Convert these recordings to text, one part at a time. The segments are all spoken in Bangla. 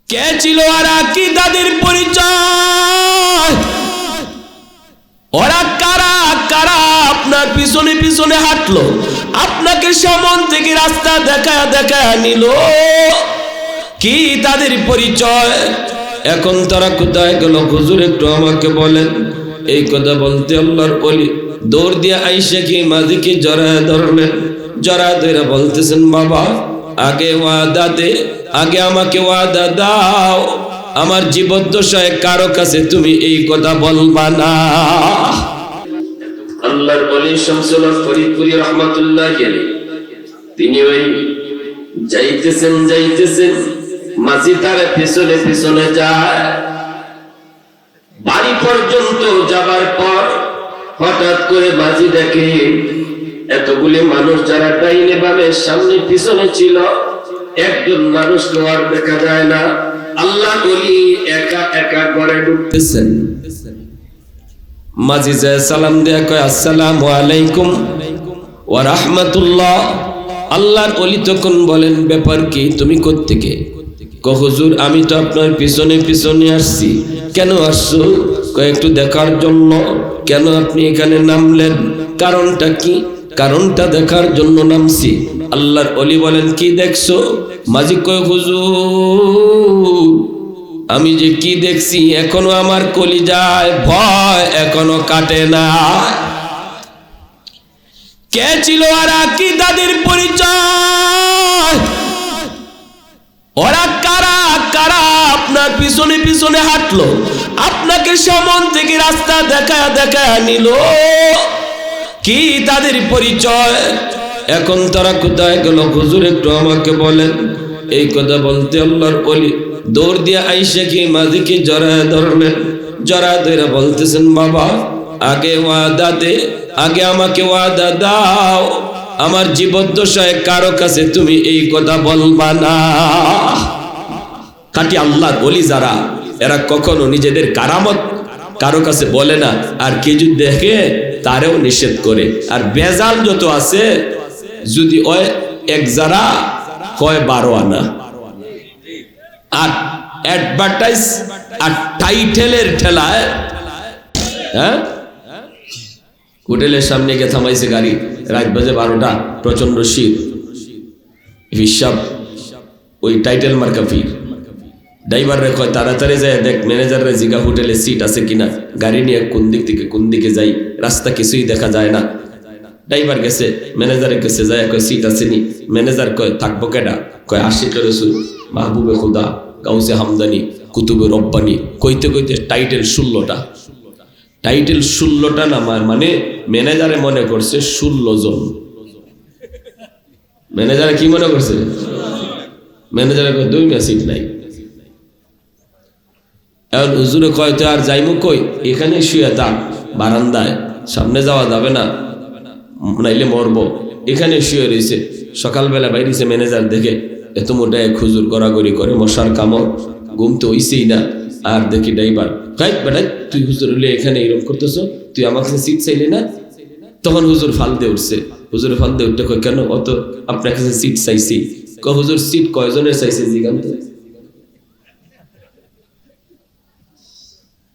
কে ছিল ওরা, কি তাদের পরিচয়, ওরা কারা কারা আপনার পিছনে পিছনে হাঁটলো, আপনাকে সামন থেকে রাস্তা দেখা দেখা নিল, কি তাদের পরিচয়? এখন তারা কোথায় গেল হুজুর একটু আমাকে বলেন। এই কথা বলতে আল্লাহর ওলি দৌড় দিয়ে আইসা কি মাঝিকে জড়ায় ধরলেন, জড়া ধরে বলতেছেন, বাবা আগে ওয়াদা দে, আগে আমাকে ওয়াদা দাও, আমার জীবদ্দশায় কারো কাছে তুমি এই কথা বলবা না। আল্লাহর ওলি শামসুল হক ফরিদপুরি রাহমাতুল্লাহ আলাইহি তিনি ওই যাইতেছেন মাঝি তার পিছনে পিছনে যায়। বাড়ি পর্যন্ত যাবার পর হঠাৎ করে মাঝি দেখে এতগুলি মানুষ যারা ডাইনে বামে সামনে পিছনে ছিল, একজন মানুষকে আর দেখা যায় না। আল্লাহ ওলি একা একা ঘরে ঢুকতেছেন। মাঝি যায় সালাম দেয়া কয়, আসসালামু আলাইকুম ওয়া রাহমাতুল্লাহ। আল্লাহর ওলি তখন বলেন, ব্যাপার কি, তুমি কোত্থেকে? হুজুর আমি তো আপনার পিছনে পিছনে আসছি। কেন আসছো? একটু দেখার জন্য। কেন আপনি এখানে নামলেন? কারণটা কি? কারণটা দেখার জন্য নামছি। আল্লাহর ওলি বলেন, কি দেখছো? মাঝি কয়, হুজুর আমি যে কি দেখছি এখনো আমার কলিজায় ভয় এখনো কাটে না। কে ছিল ওরা, কি তাদের পরিচয়, ওরা কারা কারা আপনার পিছনে পিছনে হাঁটলো, আপনাকে সামন থেকে রাস্তা দেখা দেখা নিল, কি তাদের পরিচয়? এখন তারা কোথায় গেল হুজুর একটু আমাকে বলেন। এই কথা বলতে আল্লাহর ওলি দৌড় দিয়ে আইসা কি মাঝিকে জড়ায় ধরলেন, জড়া ধরে বলতেছেন, বাবা আগে ওয়াদা দে, আগে আমাকে ওয়াদা দাও, আমার জীবদ্দশায় কারো কাছে তুমি এই কথা বলবা না। খাঁটি আল্লাহর ওলি যারা, এরা কখনো নিজেদের কারামত কারো কাছে বলে না, আর কে যদি দেখে তারেও নিষেধ করে। আর বেজাল যত আছে, যদি ওই এক যারা কয় 12 আনা, আর অ্যাডভার্টাইজ আর টাইটেলের ঠেলায়, হ্যাঁ হোটেলের সামনে গিয়ে থামাইছে গাড়ি, রাত বাজে 12টা, প্রচন্ড শীত, হিসাব ওই টাইটেল মার্কা ফির। ড্রাইভাররা কয় তাড়াতাড়ি যায় দেখ, ম্যানেজাররা জিগা হোটেলে সিট আছে কিনা, গাড়ি নিয়ে কোন দিক থেকে কোন দিকে যাই, রাস্তা কিছুই দেখা যায় না। ড্রাইভার গেছে, ম্যানেজারের কাছে যায়, কয় সিট আসেনি। ম্যানেজার কয় থাকবো কেডা? কয় আশিকের রসুল, মাহবুবে খুদা, গাউসে হামদানি, কুতুবে রব্বানি, কইতে কইতে টাইটেল 16টা। টাইটেল 16টা নামার মানে ম্যানেজারে মনে করছে 16 জন। ম্যানেজারে কি মনে করছে? ম্যানেজারে কয় 2 সিট নাই। এখন হুজুরে কয় তো আর যাইমু কই, এখানে শুয়ে থাক বারান্দায়, সামনে যাওয়া যাবে না, নাইলে মরবো। এখানে শুয়ে রয়েছে। সকালবেলা বাইরেছে ম্যানেজার দেখে এত মোটা এক হুজুর গড়াগড়ি করে, মশার কামড়, ঘুম তো হইছেই না। আর দেখি ড্রাইভার, ভাই বেটা তুই হুজুর হলে এখানে এরকম করতেছ, তুই আমার কাছে সিট চাইলি না? তখন হুজুর ফাল দিয়ে উঠছে। হুজুর ফাল দিয়ে উঠতে কয়, কেন অত আপনার কাছে সিট চাইছি? কয় হুজুর সিট কয়জনের চাইছে জিগান তো?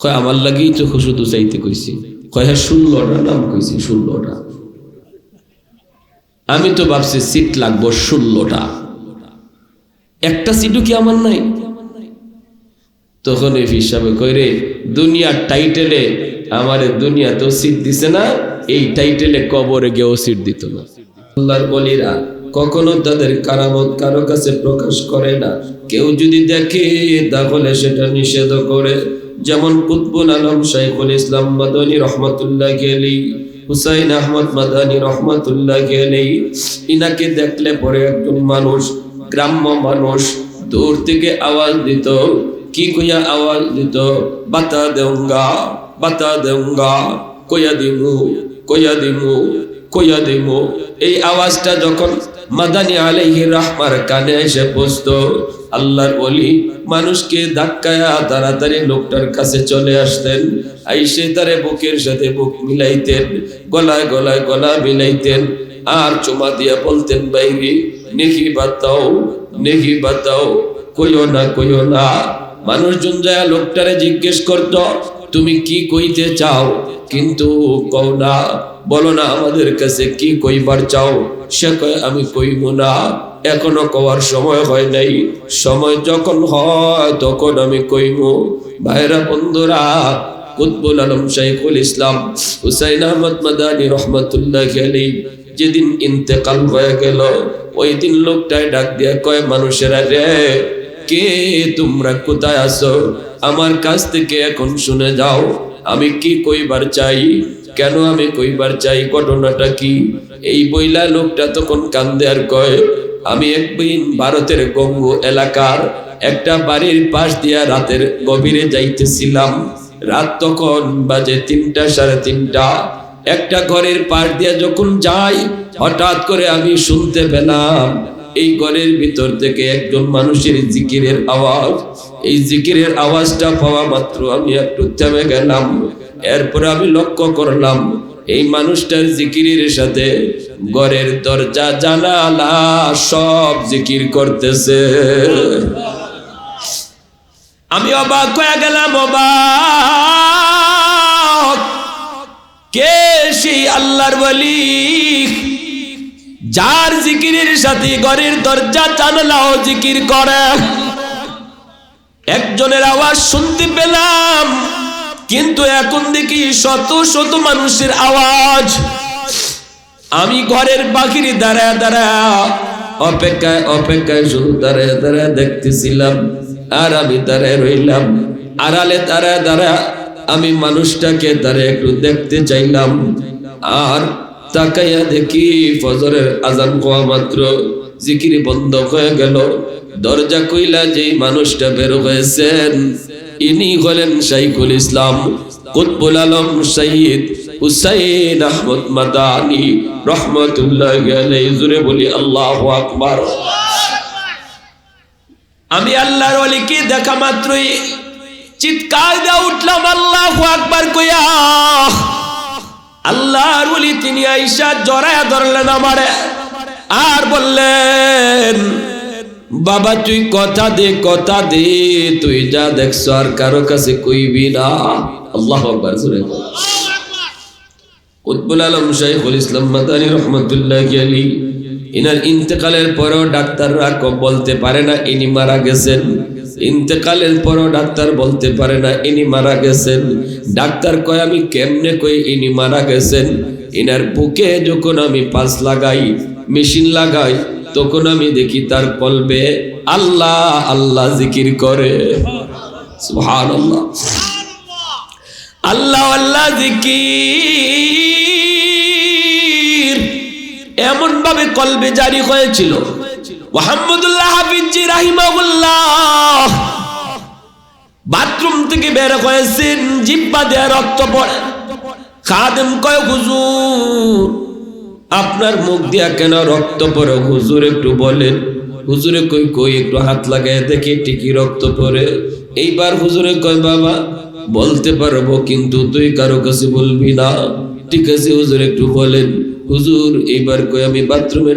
কয় আমার লাগেই তো শুধু চাইতে কইছি। কয় হ্যাঁ 16টা নাম কইছি, 16টা। আমি তো ভাবছি সিট লাগবো 16টা, একটা সিটও কি আমার নাই? তখন এই হিসাবে কই রে, দুনিয়ার টাইটেলে আমারে দুনিয়া তো সিট দিছে না, এই টাইটেলে কবরে গিয়েও সিট দিত না। আল্লাহর ওলিরা কখনো তাদের কারামত কারো কাছে প্রকাশ করে না। কেউ যদি দেখে তাহলে সেটা নিষেধ করে। যেমন কুতুবুল আলম শাইখুল ইসলাম মাদানী রহমাতুল্লাহি আলাইহি, হুসাইন আহমদ মাদানী রহমাতুল্লাহি আলাইহি, ইনাকে দেখলে পরে একজন মানুষ, গ্রাম্য মানুষ, দূর থেকে আওয়াজ দিত। কি কইয়া আওয়াজ দিত? বাতা দেউঙ্গা, বাতা দেউঙ্গা, কইয়া দিমু, কইয়া দিমু, কইয়া দিমু। এই আওয়াজটা যখন মাদানী আলাইহি রাহমার কানে এসে পৌঁছতো, আল্লাহর ওলি মানুষকে ধাক্কায়া তাড়াতাড়ি লোকটার কাছে চলে আসতেন। আইসে তারে বুকের সাথে বুক মিলাইতেন, গলায় গলায় গলা মিলাইতেন, আর চুমা দিয়া বলতেন, বাইরে নেকি বাতাও, নেকি বাতাও। কইও না কইও না। মানুষজন যায় লোকটারে জিজ্ঞেস করত তুমি কি কইতে চাও, কিন্তু কও না, বলো না আমাদের কাছে কি কইবার চাও। সে কয় আমি কইব না, এখনো কওয়ার সময় হয় নাই, সময় যখন হয় তখন আমি কইব। ভাইরা বন্ধুরা, কুতবুল আলম শাইখুল ইসলাম হুসাইন আহমদ মাদানী রহমতুল্লাহ আলাইহি যেদিন ইন্তেকাল হয়ে গেল, ওই দিন লোকটায় ডাক দিয়া কয় মানুষেরা রে, কে তোমরা কোথায় আছো, আমার কাছ থেকে এখন শুনে যাও আমি কি কইবার চাই, কেন আমি কইবার চাই, ঘটনাটা কি। এই বইলা লোকটা তখন কান্দে আর কয় আমি একদিন ভারতের গঙ্গু এলাকার একটা বাড়ির পাশ দিয়া রাতের গভীরে যাইতেছিলাম। রাত তখন বাজে 3টা 3:30। একটা ঘরের পাশ দিয়া যখন যাই, হঠাৎ করে আমি শুনতে পেলাম এই ঘরের ভিতর থেকে একজন মানুষের জিকিরের আওয়াজ। এই জিকিরের আওয়াজটা পাওয়া মাত্র আমি একটু থেমে গেলাম। এরপর আমি লক্ষ্য করলাম এই মানুষটার জিকিরের সাথে ঘরের দরজা জানালা সব জিকির করতেছে। আমি অবাক হয়ে গেলাম, অবাক, কে সেই আল্লাহর ওলি যার জিকিরের সাথে ঘরের দরজা জানালাও জিকির করে। একজনের আওয়াজ শুনতে পেলাম, কিন্তু এখন দেখি শত শত মানুষের আওয়াজ। আমি ঘরের বাহিরে দাঁড়ায় দাঁড়ায় অপেক্ষায় অপেক্ষায় শুধু দাঁড়ায় দাঁড়ায় দেখতেছিলাম। আর আমি দাঁড়ায় রইলাম, আড়ালে দাঁড়ায় দাঁড়ায় আমি মানুষটাকে দাঁড়ায় একটু দেখতে চাইলাম। আর তাকাইয়া দেখি ফজরের আজান হওয়া মাত্র জিকির বন্ধ হয়ে গেল। দরজা কইলা যেই মানুষটা বের হয়েছেন, ইনি হলেন শাইখুল ইসলাম কুতবুল আলম সৈয়দ হুসাইন আহমদ মাদানী রহমতুল্লাহ আলাইহি। জোরে বলি আল্লাহু আকবার। আমি আল্লাহর ওলিকে দেখা মাত্রই চিৎকার দিয়ে উঠলাম আল্লাহু আকবার কইয়া। আল্লাহর ওলি তিনি আইসা জড়ায়া ধরলেন আমারে, আর বললেন বাবা তুই কথা দে, কথা দে, তুই যা দেখছো আর কারো কাছে কইবি না। আল্লাহু আকবার। কুতবুল আলম শাইখুল ইসলাম মাদানী রহমতুল্লাহ আলাইহি ইনার ইন্তেকালের পরেও ডাক্তাররা বলতে পারে না ইনি মারা গেছেন। ইন্তেকালের পরও ডাক্তার বলতে পারে না ইনি মারা গেছেন। ডাক্তার কয় আমি কেমনে কই ইনি মারা গেছেন। ইনার বুকে যখন আমি পাস লাগাই, মেশিন লাগাই, তখন আমি দেখি তার কলবে আল্লাহ আল্লাহ জিকির করে। সুবহানাল্লাহ। আল্লাহ আল্লাহ জিকির এমন ভাবে কলবে জারি হয়েছিল। মুহাম্মদুল্লাহ হাফিজি রাহিমাহুল্লাহ বাথরুম থেকে বের হয়েছেন, জিহ্বা দিয়ে রক্ত পড়ে। খাদেম কয় হুজুর আপনার মুখ দিয়া কেন রক্ত পড়ে, হুজুর একটু বলেন। হুজুরে কই কই একটু হাত লাগায় দেখি ঠিকই রক্ত পড়ে। এইবার হুজুরে কয় বাবা বলতে পারবো, কিন্তু তুই কারো কাছে বলবি না। ঠিক আছে হুজুর একটু বলেন। হুজুর এইবার কই আমি বাথরুমে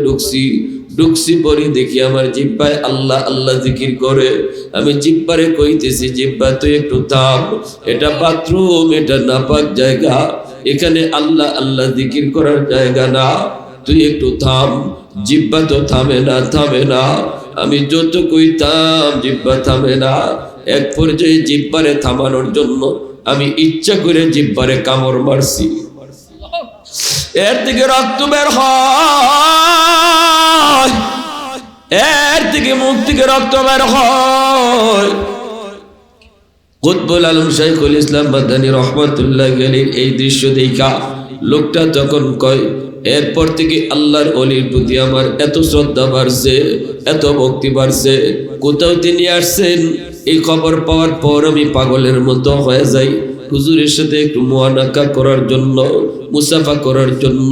ঢুকছি পরে দেখি আমার জিহ্বায় আল্লাহ আল্লাহ জিকির করে। আমি জিহ্বারে কইতেছি জিহ্বা তুই একটু থাম, এটা বাথরুম, এটা নাপাক জায়গা, এখানে আল্লাহ আল্লাহ জিকির করার জায়গা না, তুই একটু থাম। জিহ্বা তো থামে না। আমি যত কইতাম জিহ্বা থামে না। এক পর্যায়ে জিহ্বারে থামানোর জন্য আমি ইচ্ছা করে জিহ্বারে কামড় মারছি। এর থেকে রক্ত বের হয়, এর থেকে মুখ থেকে রক্ত বের হয়। কুতবুল আলম শাইখুল ইসলাম মাদানী রহমতুল্লাহ আলাইহি এই দৃশ্য দেখা লোকটা তখন কয় এরপর থেকে আল্লাহর ওলির প্রতি আমার এত শ্রদ্ধা বাড়ছে, এত ভক্তি বাড়ছে। কোথাও তিনি আসছেন, এই খবর পাওয়ার পর আমি পাগলের মতো হয়ে যাই হুজুরের সাথে একটু মুআনাকা করার জন্য, মুসাফা করার জন্য।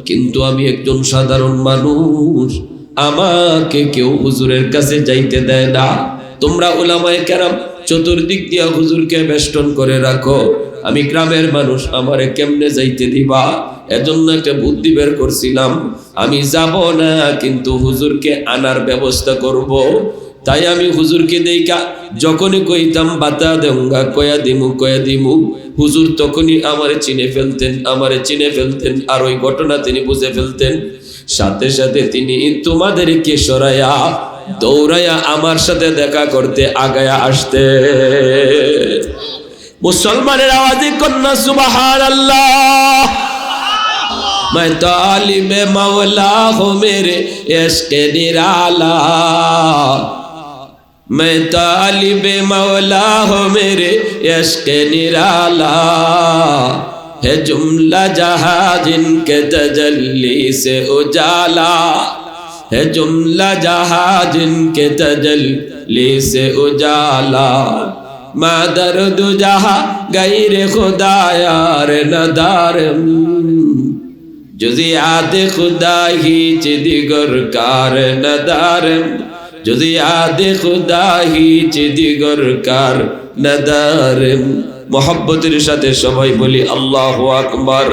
কিন্তু আমি একজন সাধারণ মানুষ, আমাকে কেউ হুজুরের কাছে যাইতে দেয় না। তোমরা উলামায়ে কেরাম চতুর্দিক দিয়া হুজুরকে বেষ্টন করে রাখো, আমি গ্রামের মানুষ, আমারে কেমনে যাইতে দিবা? এজন্য একটা বুদ্ধি বের করছিলাম, আমি যাব না, কিন্তু হুজুরকে আনার ব্যবস্থা করব। তাই আমি হুজুরকে দেখা যখনই কইতাম বাতা দেঙ্গা কয়া দিমু হুজুর তখনই আমারে চিনে ফেলতেন আর ওই ঘটনা তিনি বুঝে ফেলতেন। সাথে সাথে তিনি তোমাদেরকে সরাইয়া দৌড়াইয়া আমার সাথে দেখা করতে আগায়া আসতে। মুসলমানের আওয়াজে কন্যা সুবহানাল্লাহ। मैं तालिब मौला हूँ मेरे इश्क़ निराला, मैं तालिब मौला हूँ मेरे इश्क़ निराला, है जुमला जहाँ जिनके तजल्ली से उजाला, है जुमला जहाँ जिनके तजल्ली से उजाला, मा दर्द जहाँ गैर खुदा यार नदार, যদি আদে খুদা হিচ দিগর কার নদারম, যদি আদে খুদা হিচ দিগর কার নদারম। মোহাব্বতের সাথে সবাই বলি আল্লাহু আকবার।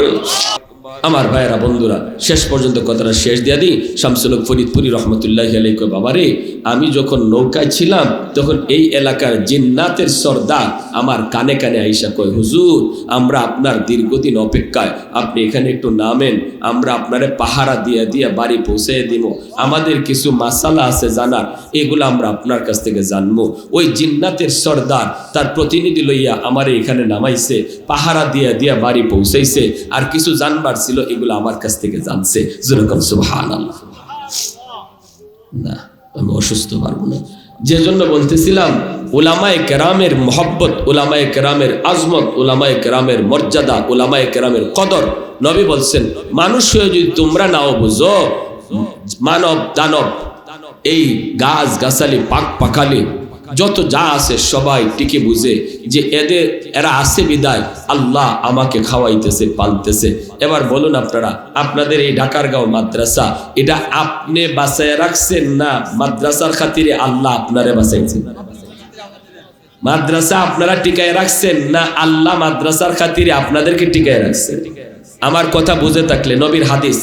আমার ভাইয়েরা বন্ধুরা, শেষ পর্যন্ত কথাটা শেষ দিয়া দিই। শামসুল হক ফরিদপুরি রহমতুল্লাহি আলাইহি কয়, বাবারে আমি যখন নৌকায় ছিলাম তখন এই এলাকার জিন্নাতের সর্দার আমার কানে কানে আইসা কয়, হুজুর আমরা আপনার দীর্ঘদিন অপেক্ষায়, আপনি এখানে একটু নামেন, আমরা আপনারে পাহারা দিয়া বাড়ি পৌঁছে দিব, আমাদের কিছু মাসালা আছে জানার, এগুলো আমরা আপনার কাছ থেকে জানবো। ওই জিন্নাতের সর্দার তার প্রতিনিধি লইয়া আমারে এখানে নামাইছে, পাহারা দিয়া বাড়ি পৌঁছাইছে, আর কিছু জানবার ছিল এগুলো আমার কাছ থেকে জানছে। যেরকম সুবহানাল্লাহ। না আমি অসুস্থ পারবো না, যে জন্য বলতেছিলাম উলামায়ে কেরামের মহব্বত, উলামায়ে কেরামের আজমত, উলামায়ে কেরামের মর্যাদা, উলামায়ে কেরামের কদর। নবী বলছেন মানুষ হয়ে যদি তোমরা নাও বুঝো, মানব দানব এই গাছ গাছালি পাক পাখালি যত যা আছে সবাই টিকে বুঝে যে এরা আছে বিদায় আল্লাহ আমাকে খাওয়াইতেছে পালতেছে। এবার বলুন আপনারা, আপনাদের এই ঢাকারগাঁও মাদ্রাসা এটা আপনি বাঁচায় রাখছেন না মাদ্রাসার খাতিরে আল্লাহ আপনারে বাঁচাইছেন? মাদ্রাসা আপনারা টিকায় রাখছেন না আল্লাহ মাদ্রাসার খাতিরে আপনাদেরকে টিকায় রাখছেন? আমার কথা বুঝে থাকলে নবীর হাদিস,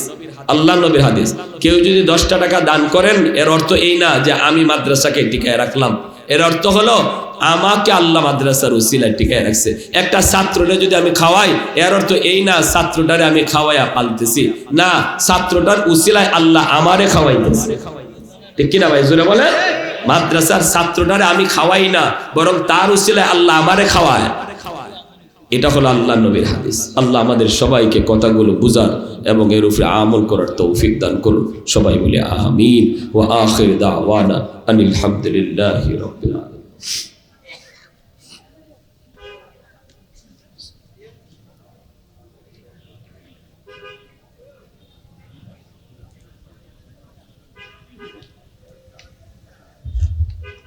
আল্লাহ নবীর হাদিস, কেউ যদি 10 টাকা দান করেন এর অর্থ এই না যে আমি মাদ্রাসাকে টিকায় রাখলাম, এর অর্থ হলো আমাকে আল্লাহ মাদ্রাসার উসিলায় টিকায় রাখছে। একটা ছাত্ররে যদি আমি খাওয়াই এর অর্থ এই না ছাত্রটারে আমি খাওয়াইয়া পালতেছি, না ছাত্রটার উসিলায় আল্লাহ আমারে খাওয়াইতেছে। ঠিক কিনা ভাই জোরে বলে? মাদ্রাসার ছাত্রটারে আমি খাওয়াই না, বরং তার উসিলায় আল্লাহ আমারে খাওয়ায়। এটা হলো আল্লাহ নবীর হাদিস। আল্লাহ আমাদের সবাইকে কথাগুলো বুঝার এবং এর উপরে আমল করার তৌফিক দান করুন। সবাই বলে আমিন। ওয়া আখির দাওয়ানা আনিল হামদুলিল্লাহি রাব্বিল আলামিন।